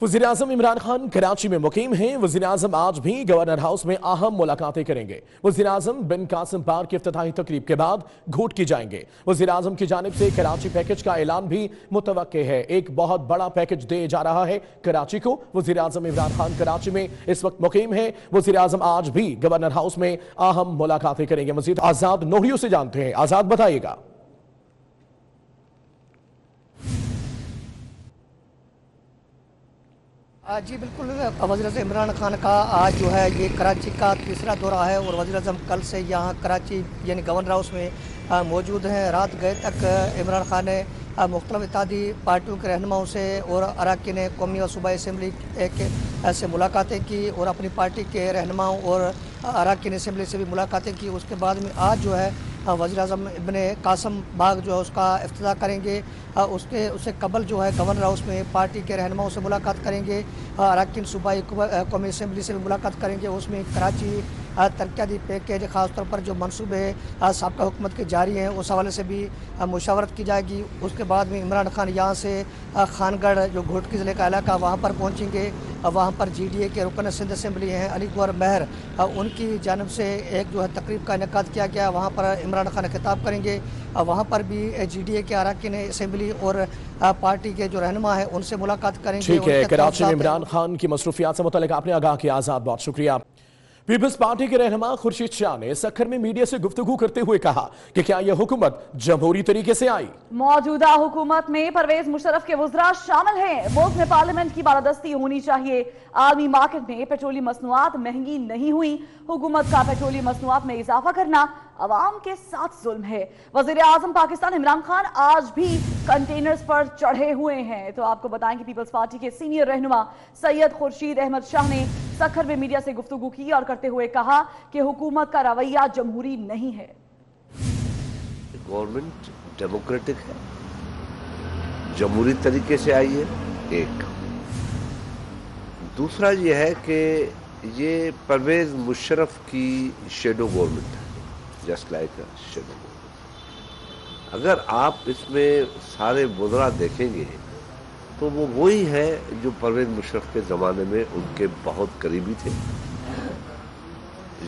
वज़ीर-ए-आज़म इमरान खान कराची में मुकीम हैं। वज़ीर-ए-आज़म आज भी गवर्नर हाउस में अहम मुलाकातें करेंगे। वज़ीर-ए-आज़म बिन कासिम पार्क की इफ्तिताही तकरीब के बाद घोट की जाएंगे। वज़ीर-ए-आज़म की जानिब से कराची पैकेज का ऐलान भी मुतवक्के है। एक बहुत बड़ा पैकेज दिया जा रहा है कराची को। वज़ीर-ए-आज़म इमरान खान कराची में इस वक्त मुकीम है। वज़ीर-ए-आज़म आज भी गवर्नर हाउस में अहम मुलाकातें करेंगे। मज़ीद आज़ाद नोहरियों से जानते हैं। आज़ाद बताइएगा। जी बिल्कुल, वज़ीर-ए-आज़म इमरान खान का आज जो है ये कराची का तीसरा दौरा है और वज़ीर-ए-आज़म कल से यहाँ कराची यानी गवर्नर हाउस में मौजूद हैं। रात गए तक इमरान खान ने मुख्तलिफ इत्तेहादी पार्टियों के रहनुमाओं से और अरकान कौमी और सूबाई असम्बली से मुलाकातें की और अपनी पार्टी के रहनुमाओं और अरकान असम्बली से भी मुलाकातें की। उसके बाद में आज जो है वज़ीर-ए-आज़म इब्ने कासिम बाग जो है उसका इफ्तिताह करेंगे। उससे कबल जो है गवर्नर हाउस में पार्टी के रहनुमाओं से मुलाकात करेंगे, अरकान सूबाई कौमी असम्बली से भी मुलाकात करेंगे। उसमें कराची तरक्याती पैकेज ख़ास तौर पर जो मनसूबे साबका हुकूमत के जारी हैं उस हवाले से भी मुशावरत की जाएगी। उसके बाद में इमरान खान यहाँ से खानगढ़ जो घोटकी ज़िले का इलाका वहाँ पर पहुँचेंगे। वहाँ पर GDA के रुकन सिंध असम्बली हैं अली गौहर मेहर, उनकी जानिब से एक जो है तकरीब का इनेकाद किया गया। वहाँ पर इमरान खान खिताब करेंगे। वहाँ पर भी GDA के अरकान असम्बली और पार्टी के जो रहनुमा है उनसे मुलाकात करेंगे। ठीक है, कराची में इमरान खान की मसरूफियात से मुतल्लिक आपने आगाह किया। आज़ाद, बहुत शुक्रिया। पीपल्स पार्टी के रहनुमा खुर्शीद शाह ने सखर में मीडिया से गुफ्तगू करते हुए कहा कि क्या यह हुकूमत जमहूरी तरीके से आई। मौजूदा हुकूमत में परवेज मुशर्रफ के वज़रा शामिल हैं। मुल्क में पार्लियामेंट की बालादस्ती होनी चाहिए। आलमी मार्केट में पेट्रोलियम मसनूआत महंगी नहीं हुई। हुकूमत का पेट्रोलियम मसनूआत में इजाफा करना अवाम के साथ जुल्म है। वज़ीर-ए-आज़म पाकिस्तान इमरान खान आज भी कंटेनर्स पर चढ़े हुए हैं। तो आपको बताएं कि पीपल्स पार्टी के सीनियर रहनुमा सैयद खुर्शीद अहमद शाह ने सखर में मीडिया से गुफ्तगू की और करते हुए कहा कि हुकूमत का रवैया जमहूरी नहीं है। गवर्नमेंट डेमोक्रेटिक है, जमहूरी तरीके से आई है। एक दूसरा ये है कि ये परवेज मुशर्रफ की शेडो गवर्नमेंट है, जस्ट लाइक शेडो गवर्नमेंट। अगर आप इसमें सारे वज़रा देखेंगे तो वो वही है जो परवेज मुशर्रफ के ज़माने में उनके बहुत करीबी थे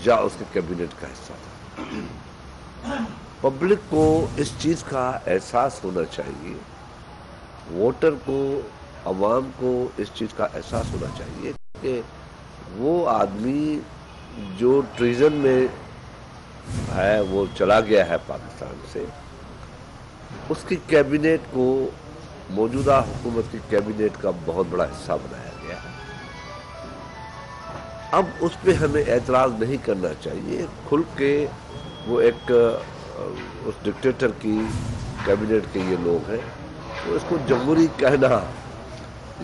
या उसके कैबिनेट का हिस्सा था। पब्लिक को इस चीज़ का एहसास होना चाहिए, वोटर को, अवाम को इस चीज़ का एहसास होना चाहिए कि वो आदमी जो ट्रीजन में है वो चला गया है पाकिस्तान से, उसकी कैबिनेट को मौजूदा हुकूमत की कैबिनेट का बहुत बड़ा हिस्सा बनाया गया है। अब उस पर हमें एतराज़ नहीं करना चाहिए। खुल के वो एक उस डिक्टेटर की कैबिनेट के ये लोग हैं, तो इसको जमहूरी कहना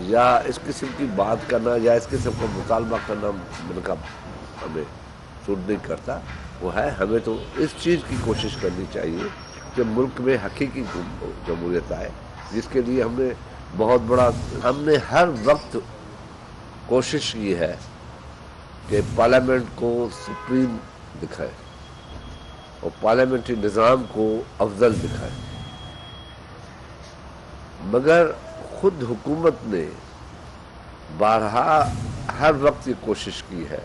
या इस किस्म की बात करना या इस किस्म का मुतालबा करना उनका हमें सूट नहीं करता। वो है, हमें तो इस चीज़ की कोशिश करनी चाहिए कि मुल्क में हकीकी जमहूरियत आए, जिसके लिए हमने हर वक्त कोशिश की है कि पार्लियामेंट को सुप्रीम दिखाए और पार्लियामेंट्री निज़ाम को अफजल दिखाए, मगर खुद हुकूमत ने बारहा हर वक्त ये कोशिश की है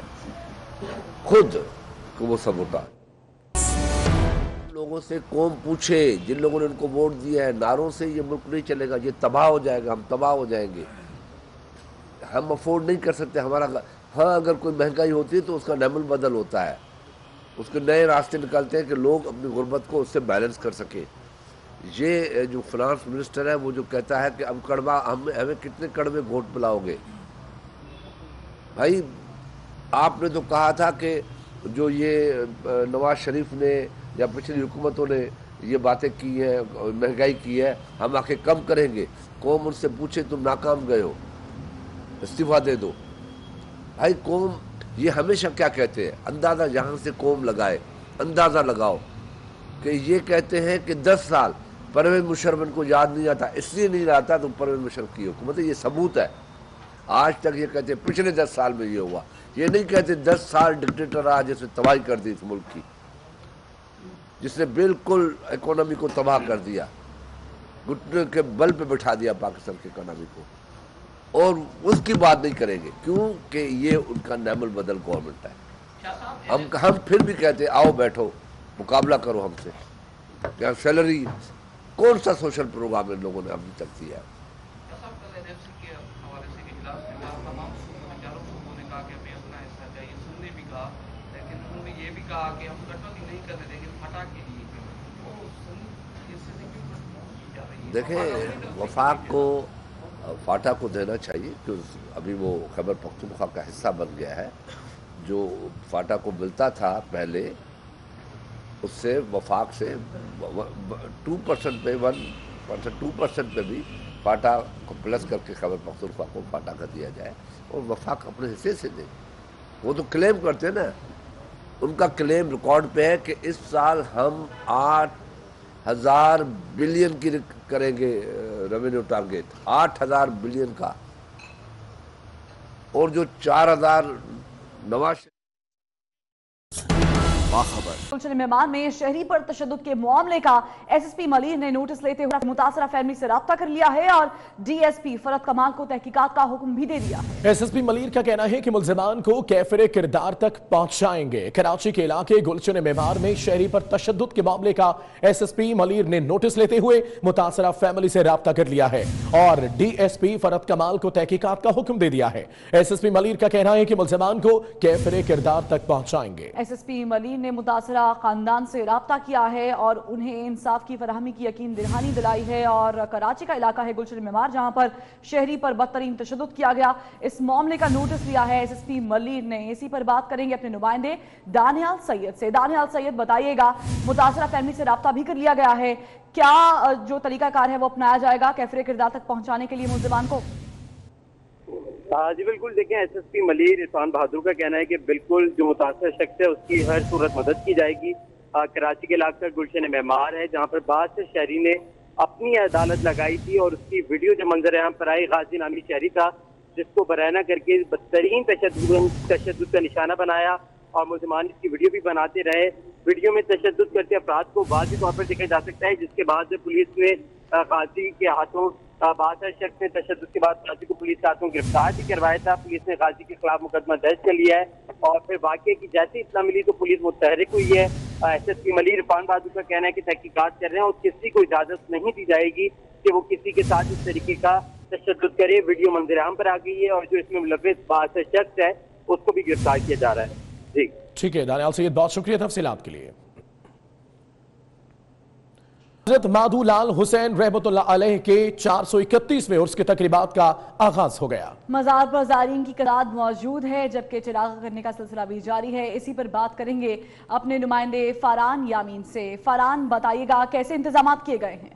खुद कि वो सबूता लोगों से कौम पूछे, जिन लोगों ने उनको वोट दिया है। नारों से ये मुल्क नहीं चलेगा, ये तबाह हो जाएगा, हम तबाह हो जाएंगे, हम अफोर्ड नहीं कर सकते हमारा। हाँ, अगर कोई महंगाई होती है तो उसका नमल बदल होता है, उसके नए रास्ते निकलते हैं कि लोग अपनी गुर्बत को उससे बैलेंस कर सके। ये जो फाइनेंस मिनिस्टर है वो जो कहता है कि अब कड़वा हमें कितने कड़वे वोट पिलाओगे। भाई, आपने तो कहा था कि जो ये नवाज शरीफ ने या पिछली हुकूमतों ने ये बातें की हैं, महंगाई की है, हम आके कम करेंगे। कौम उनसे पूछे तुम नाकाम गए हो, इस्तीफा दे दो। भाई, कौम ये हमेशा क्या कहते हैं, अंदाज़ा यहाँ से कौम लगाए, अंदाज़ा लगाओ कि ये कहते हैं कि 10 साल परवेज मुशर्रफ इनको याद नहीं आता, इसलिए नहीं आता तो परवेज मुशर्रफ की हुकूमत है। ये सबूत है। आज तक ये कहते हैं पिछले 10 साल में ये हुआ, ये नहीं कहते 10 साल डिक्टेटर रहा जिसने तबाही कर दी इस मुल्क की, जिसने बिल्कुल इकोनॉमी को तबाह कर दिया, घुटने के बल पे बिठा दिया पाकिस्तान की इकोनॉमी को। और उसकी बात नहीं करेंगे, क्योंकि ये उनका नैमल बदल गवर्नमेंट है। हम फिर भी कहते आओ बैठो, मुकाबला करो हमसे। क्या सैलरी, कौन सा सोशल प्रोग्राम इन लोगों ने अभी तक दिया? देखें, वफाक को फाटा को देना चाहिए, क्योंकि अभी वो खैबर पख्तूनख्वा का हिस्सा बन गया है। जो फाटा को मिलता था पहले, उससे वफाक से 2% पे 2% पे भी फाटा को प्लस करके खैबर पख्तूनख्वा को फाटा का दिया जाए और वफाक अपने हिस्से से दे। वो तो क्लेम करते हैं ना, उनका क्लेम रिकॉर्ड पे है कि इस साल हम 8,000 बिलियन की करेंगे रेवेन्यू टारगेट, 8,000 बिलियन का। और जो 4,000 नवाज गुलशन मेहमान में शहरी पर तशद्दुद के मामले का एसएसपी मलीर ने नोटिस लेते हुए मुतासरा फैमिली से राब्ता कर लिया है और डीएसपी फरत कमाल को तहकीकात का हुक्म भी दे दिया है। एसएसपी मलीर का कहना है कि मुल्जिमान को कैफरे किरदार तक पहुंचाएंगे। कराची के इलाके गुलशन मेहमान में शहरी पर तशद्दुद के मामले का एसएसपी मलीर ने नोटिस लेते हुए मुतासरा फैमिली से राब्ता कर लिया है और डीएसपी फरत कमाल को तहकीकात का हुक्म दे दिया है। एसएसपी मलीर का कहना है कि मुल्जिमान को कैफरे किरदार तक पहुंचाएंगे। एसएसपी मलीर ने मुतासरा खानदान से राब्ता किया है और उन्हें इंसाफ की फराहमी की यकीन दहानी दिलाई है। और कराची का इलाका है गुलशन मेहमान, जहां पर शहरी पर बदतरीन तशद्दुद किया गया। इस मामले का नोटिस लिया है एसएसपी मलीर ने। इसी पर बात करेंगे अपने नुमाइंदे दानियाल सैयद से। दानियाल सैयद, बताइएगा, मुतासरा फैमिली से राब्ता भी कर लिया गया है, क्या जो तरीकाकार है वो अपनाया जाएगा कैफरे किरदार तक पहुंचाने के लिए मुल्जिमान को? जी बिल्कुल, देखें, एसएसपी मलीर इरफान बहादुर का कहना है कि बिल्कुल जो मुतासर शख्स है उसकी हर सूरत मदद की जाएगी। कराची के इलाका गुलशन मेहमान है, जहाँ पर बाद से शहरी ने अपनी अदालत लगाई थी और उसकी वीडियो जो मंजर आम पर आई, गाजी नामी शहरी था जिसको बरहना करके बदतरीन तशद्दुद का निशाना बनाया और मुल्जिमान इसकी वीडियो भी बनाते रहे। वीडियो में तशद्दुद करते अफराद को वाज़ेह तौर पर देखा जा सकता है, जिसके बाद पुलिस ने गाजी के हाथों बादशाह शख्स ने तशद्दुद के बाद गाजी को पुलिस के हाथों गिरफ्तार भी करवाया था। पुलिस ने गाजी के खिलाफ मुकदमा दर्ज कर लिया है और फिर वाक़े की जैसी इत्तला मिली तो पुलिस मुतहरिक हुई है। एसएसपी मलीर इरफान बहादुर का कहना है कि तहकीकात कर रहे हैं और किसी को इजाजत नहीं दी जाएगी कि वो किसी के साथ इस तरीके का तशद्दुद करे। वीडियो मंजर-ए-आम पर आ गई है और जो इसमें मुलव्विस बादशाह शख्स है उसको भी गिरफ्तार किया जा रहा है। जी ठीक है दानियाल सैयद, बहुत शुक्रिया तफसीलात के लिए। हज़रत माधुलाल हुसैन रहमतुल्लाह अलैह के 431वें उर्स की तकरीबात का आगाज हो गया। मज़ार पर ज़ायरीन की तादाद मौजूद है, जबकि चिराग करने का सिलसिला भी जारी है। इसी पर बात करेंगे अपने नुमाइंदे फरहान यामीन से। फरहान, बताइएगा, कैसे इंतजाम किए गए हैं?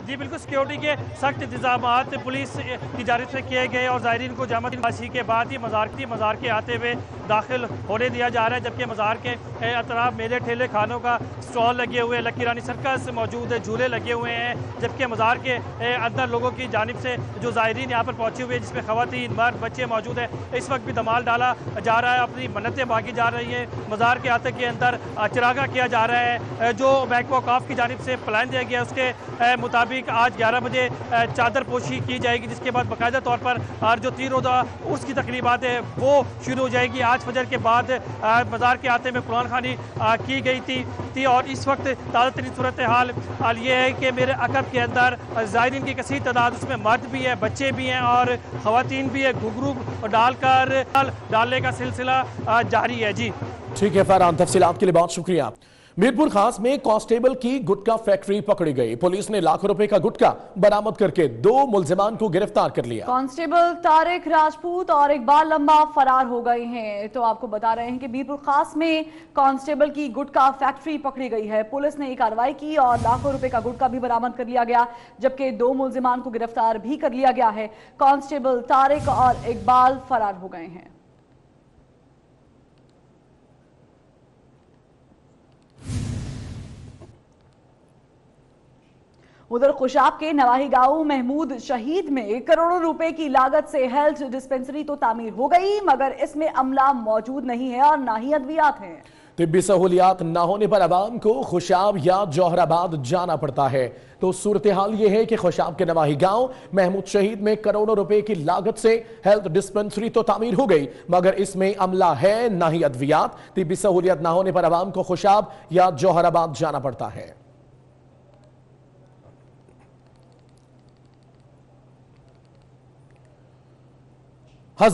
जी बिल्कुल, सिक्योरिटी के सख्त इंतजाम पुलिस की जानिब से किए गए और ज़ायरीन को जामा फांसी के बाद ही मज़ार के आते हुए दाखिल होने दिया जा रहा है। जबकि मज़ार के अतराफ मेले ठेले खानों का स्टॉल लगे हुए, लकी रानी सर्कस मौजूद है, झूले लगे हुए हैं। जबकि मज़ार के अंदर लोगों की जानिब से जो ज़ायरीन यहाँ पर पहुँचे हुए हैं, जिसमें ख़वातीन, मर्द, बच्चे मौजूद हैं, इस वक्त भी धमाल डाला जा रहा है, अपनी मन्नतें मांगी जा रही हैं। मज़ार के आते के अंदर चिरागा किया जा रहा है। जो बैंक ऑफ औकाफ की जानिब से प्लान दिया गया उसके मुताबिक आज 11 बजे चादर पोशी की जाएगी, जिसके बाद बाकायदा तौर पर और जो 3 रोज़ा उर्स की तकरीबात है वो शुरू हो जाएगी। आज फजर के बाद बाजार के आते में कुरान खानी की गई थी और इस वक्त ताज़ा तरीन सूरत हाल ये है कि मेरे अकब के अंदर ज़ायरीन की कसीर तादाद, उसमें मर्द भी है, बच्चे भी हैं और ख़वातीन भी है। घुघरू डालने का सिलसिला जारी है। जी ठीक है फरहान, तफसीलात के लिए बहुत शुक्रिया। मीरपुर खास में कांस्टेबल की गुटखा फैक्ट्री पकड़ी गई। पुलिस ने लाखों रुपए का गुटखा बरामद करके 2 मुल्जिमान को गिरफ्तार कर लिया। कांस्टेबल तारिक राजपूत और इकबाल लंबा फरार हो गए हैं। तो आपको बता रहे हैं कि मीरपुर खास में कांस्टेबल की गुटखा फैक्ट्री पकड़ी गई है। पुलिस ने कार्रवाई की और लाखों रुपए का गुटखा भी बरामद कर लिया गया, जबकि 2 मुल्जिमान को गिरफ्तार भी कर लिया गया है। कांस्टेबल तारिक और इकबाल फरार हो गए हैं। उधर खुशाब के नवाही गांव महमूद शहीद में करोड़ों रुपए की लागत से हेल्थ डिस्पेंसरी तो तामीर हो गई, मगर इसमें अमला मौजूद नहीं है और ना ही अद्वियात हैं। तिब्बी सहूलियात न होने पर आवाम को खुशाब या जौहराबाद जाना पड़ता है। तो सूरत हाल यह है कि खुशाब के नवाही गांव महमूद शहीद में करोड़ों रुपए की लागत से हेल्थ डिस्पेंसरी तो तामीर हो गई, मगर इसमें अमला है न ही अद्वियात। तिब्बी सहूलियत न होने पर आवाम को खुशाब या जौहराबाद जाना पड़ता है।